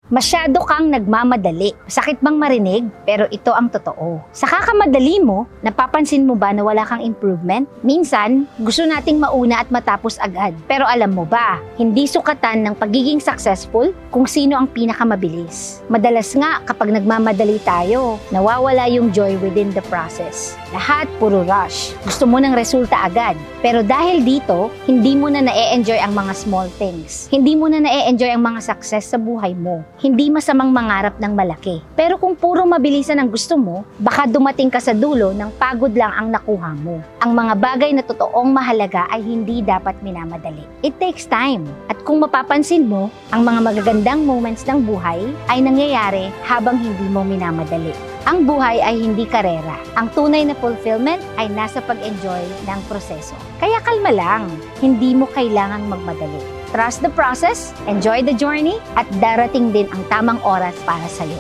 Masyado kang nagmamadali. Sakit bang marinig? Pero ito ang totoo. Sa kakamadali mo, napapansin mo ba na wala kang improvement? Minsan, gusto nating mauna at matapos agad. Pero alam mo ba, hindi sukatan ng pagiging successful kung sino ang pinakamabilis. Madalas nga kapag nagmamadali tayo, nawawala yung joy within the process. Lahat puro rush. Gusto mo ng resulta agad. Pero dahil dito, hindi mo na na-e-enjoy ang mga small things. Hindi mo na na-e-enjoy ang mga success sa buhay mo. Hindi masamang mangarap ng malaki. Pero kung puro mabilisan ang gusto mo, baka dumating ka sa dulo ng pagod lang ang nakuha mo. Ang mga bagay na totoong mahalaga ay hindi dapat minamadali. It takes time. At kung mapapansin mo, ang mga magagandang moments ng buhay ay nangyayari habang hindi mo minamadali. Ang buhay ay hindi karera. Ang tunay na fulfillment ay nasa pag-enjoy ng proseso. Kaya kalma lang, hindi mo kailangang magmadali. Trust the process, enjoy the journey, at darating din ang tamang oras para sa'yo.